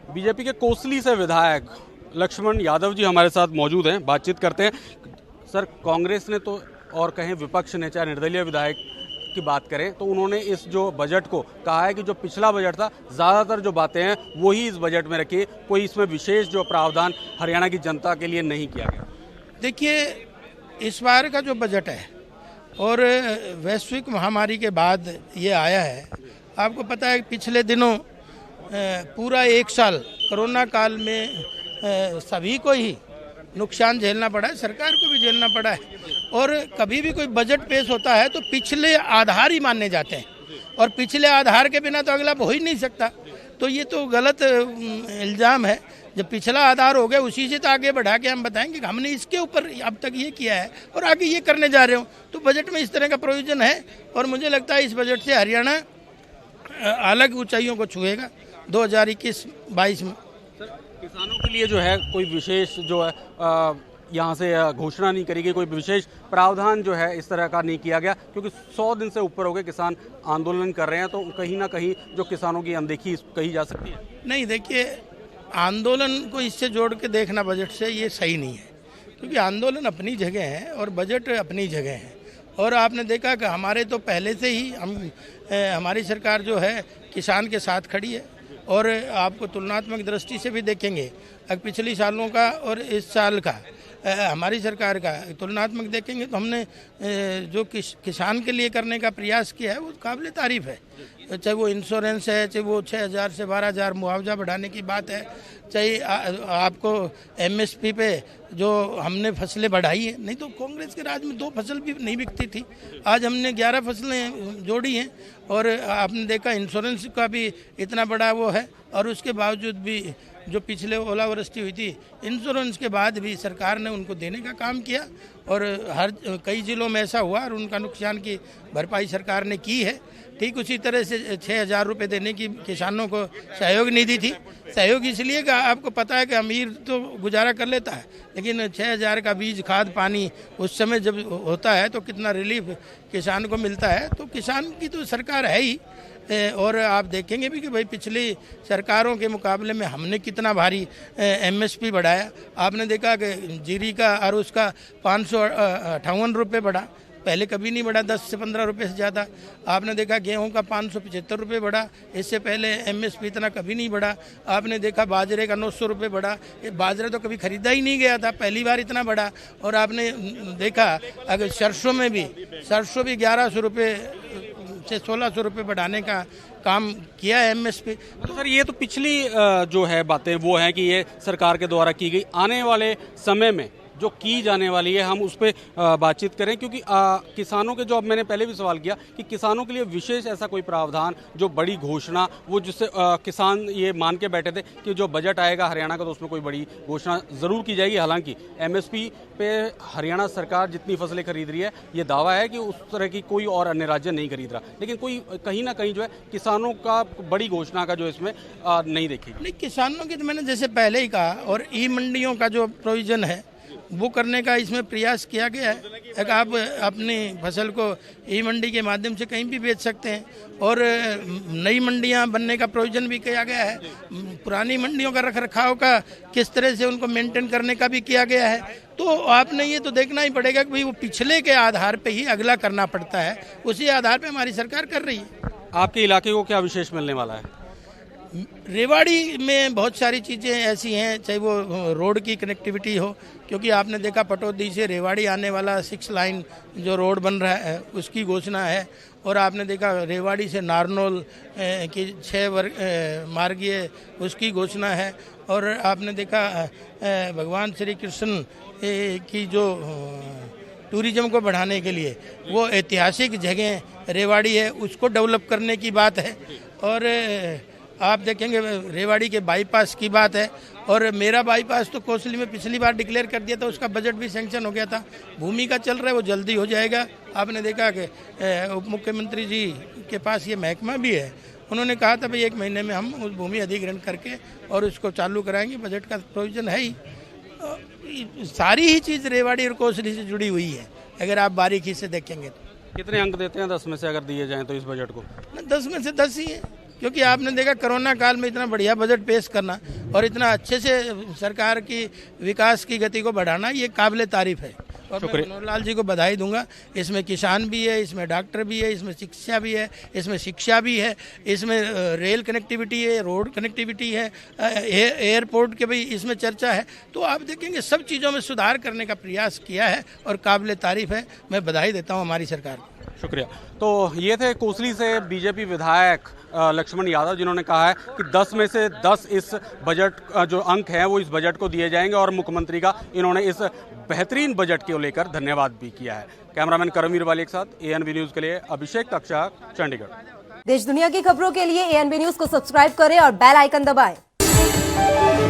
BJP के कोसली से विधायक लक्ष्मण यादव जी हमारे साथ मौजूद हैं, बातचीत करते हैं। सर, कांग्रेस ने तो और कहें विपक्ष ने, चाहे निर्दलीय विधायक की बात करें, तो उन्होंने इस जो बजट को कहा है कि जो पिछला बजट था, ज़्यादातर जो बातें हैं वही इस बजट में रखी, कोई इसमें विशेष जो प्रावधान हरियाणा की जनता के लिए नहीं किया गया। देखिए, इस बार का जो बजट है और वैश्विक महामारी के बाद ये आया है, आपको पता है पिछले दिनों पूरा एक साल कोरोना काल में सभी को ही नुकसान झेलना पड़ा है, सरकार को भी झेलना पड़ा है। और कभी भी कोई बजट पेश होता है तो पिछले आधार ही माने जाते हैं, और पिछले आधार के बिना तो अगला हो ही नहीं सकता। तो ये तो गलत इल्ज़ाम है। जब पिछला आधार हो गया उसी से तो आगे बढ़ा के हम बताएंगे कि हमने इसके ऊपर अब तक ये किया है और आगे ये करने जा रहे हो। तो बजट में इस तरह का प्रोविज़न है और मुझे लगता है इस बजट से हरियाणा अलग ऊंचाइयों को छुएगा 2021-22 में। सर, किसानों के लिए जो है कोई विशेष जो है यहाँ से घोषणा नहीं करी गई, कोई विशेष प्रावधान जो है इस तरह का नहीं किया गया, क्योंकि 100 दिन से ऊपर हो गए किसान आंदोलन कर रहे हैं, तो कहीं ना कहीं जो किसानों की अनदेखी कही जा सकती है। नहीं, देखिए, आंदोलन को इससे जोड़ के देखना बजट से ये सही नहीं है, क्योंकि आंदोलन अपनी जगह है और बजट अपनी जगह है। और आपने देखा कि हमारे तो पहले से ही हमारी सरकार जो है किसान के साथ खड़ी है। और आपको तुलनात्मक दृष्टि से भी देखेंगे, अब पिछली सालों का और इस साल का हमारी सरकार का तुलनात्मक देखेंगे तो हमने जो किसान के लिए करने का प्रयास किया है वो काबिल तारीफ़ है। चाहे वो इंश्योरेंस है, चाहे वो 6,000 से 12,000 मुआवजा बढ़ाने की बात है, चाहे आपको MSP पे जो हमने फसलें बढ़ाई हैं। नहीं तो कांग्रेस के राज में 2 फसल भी नहीं बिकती थी, आज हमने 11 फसलें जोड़ी हैं। और आपने देखा इंश्योरेंस का भी इतना बड़ा वो है, और उसके बावजूद भी जो पिछले ओलावृष्टि हुई थी, इंश्योरेंस के बाद भी सरकार ने उनको देने का काम किया। और कई ज़िलों में ऐसा हुआ और उनका नुकसान की भरपाई सरकार ने की है। ठीक उसी तरह से 6,000 रुपये देने की किसानों को सहयोग निधि थी। सहयोग इसलिए का आपको पता है कि अमीर तो गुजारा कर लेता है, लेकिन 6,000 का बीज, खाद, पानी उस समय जब होता है तो कितना रिलीफ किसान को मिलता है। तो किसान की तो सरकार है ही। और आप देखेंगे भी कि भाई पिछली सरकारों के मुकाबले में हमने कितना भारी MSP बढ़ाया। आपने देखा कि जीरी का और उसका 558 रुपये बढ़ा, पहले कभी नहीं बढ़ा 10 से 15 रुपये से ज़्यादा। आपने देखा गेहूं का 575 रुपये बढ़ा, इससे पहले MSP इतना कभी नहीं बढ़ा। आपने देखा बाजरे का 900 रुपये बढ़ा, बाजरा तो कभी खरीदा ही नहीं गया था, पहली बार इतना बढ़ा। और आपने देखा अगर सरसों भी 1100 रुपये से 1,600 रुपये बढ़ाने का काम किया है MSP। तो सर, ये तो पिछली जो है बातें वो हैं कि ये सरकार के द्वारा की गई। आने वाले समय में जो की जाने वाली है हम उस पर बातचीत करें, क्योंकि किसानों के जो, अब मैंने पहले भी सवाल किया कि किसानों के लिए विशेष ऐसा कोई प्रावधान, जो बड़ी घोषणा, वो जिससे किसान ये मान के बैठे थे कि जो बजट आएगा हरियाणा का तो उसमें कोई बड़ी घोषणा ज़रूर की जाएगी। हालांकि MSP पे हरियाणा सरकार जितनी फसलें खरीद रही है, ये दावा है कि उस तरह की कोई और अन्य राज्य नहीं खरीद रहा, लेकिन कोई कहीं ना कहीं जो है किसानों का बड़ी घोषणा का जो इसमें नहीं देखेगी। नहीं, किसानों की तो मैंने जैसे पहले ही कहा, और मंडियों का जो प्रोविज़न है वो करने का इसमें प्रयास किया गया है। एक आप अपनी फसल को मंडी के माध्यम से कहीं भी बेच सकते हैं, और नई मंडियां बनने का प्रोविज़न भी किया गया है। पुरानी मंडियों का रखरखाव का किस तरह से उनको मेंटेन करने का भी किया गया है। तो आपने ये तो देखना ही पड़ेगा कि भाई वो पिछले के आधार पे ही अगला करना पड़ता है, उसी आधार पे हमारी सरकार कर रही है। आपके इलाके को क्या विशेष मिलने वाला है? रेवाड़ी में बहुत सारी चीज़ें ऐसी हैं, चाहे वो रोड की कनेक्टिविटी हो, क्योंकि आपने देखा पटौदी से रेवाड़ी आने वाला 6 लाइन जो रोड बन रहा है उसकी घोषणा है। और आपने देखा रेवाड़ी से नारनौल की 6 मार्गीय उसकी घोषणा है। और आपने देखा भगवान श्री कृष्ण की जो टूरिज्म को बढ़ाने के लिए वो ऐतिहासिक जगह रेवाड़ी है, उसको डेवलप करने की बात है। और आप देखेंगे रेवाड़ी के बाईपास की बात है, और मेरा बाईपास तो कोसली में पिछली बार डिक्लेयर कर दिया था, उसका बजट भी सैंक्शन हो गया था। भूमि का चल रहा है, वो जल्दी हो जाएगा। आपने देखा कि उप मुख्यमंत्री जी के पास ये महकमा भी है, उन्होंने कहा था भाई 1 महीने में हम उस भूमि अधिग्रहण करके और उसको चालू कराएंगे। बजट का प्रोविज़न है ही। सारी ही चीज़ रेवाड़ी और कोसली से जुड़ी हुई है, अगर आप बारीकी से देखेंगे तो। कितने अंक देते हैं 10 में से, अगर दिए जाएं तो इस बजट को? 10 में से 10 ही है। क्योंकि आपने देखा कोरोना काल में इतना बढ़िया बजट पेश करना और इतना अच्छे से सरकार की विकास की गति को बढ़ाना, ये काबिल तारीफ है। और मैं मनोहर लाल जी को बधाई दूंगा। इसमें किसान भी है, इसमें डॉक्टर भी है, इसमें शिक्षा भी है, इसमें शिक्षा भी है, इसमें रेल कनेक्टिविटी है, रोड कनेक्टिविटी है, एयरपोर्ट के भी इसमें चर्चा है। तो आप देखेंगे सब चीज़ों में सुधार करने का प्रयास किया है और काबिल तारीफ है। मैं बधाई देता हूँ हमारी सरकार को। शुक्रिया। तो ये थे कोसली से बीजेपी विधायक लक्ष्मण यादव, जिन्होंने कहा है कि 10 में से 10 इस बजट जो अंक हैं वो इस बजट को दिए जाएंगे और मुख्यमंत्री का इन्होंने इस बेहतरीन बजट को लेकर धन्यवाद भी किया है। कैमरामैन करमवीर वाले के साथ ANB न्यूज़ के लिए अभिषेक कक्षा, चंडीगढ़। देश दुनिया की खबरों के लिए ANB न्यूज़ को सब्सक्राइब करें और बेल आइकन दबाएं।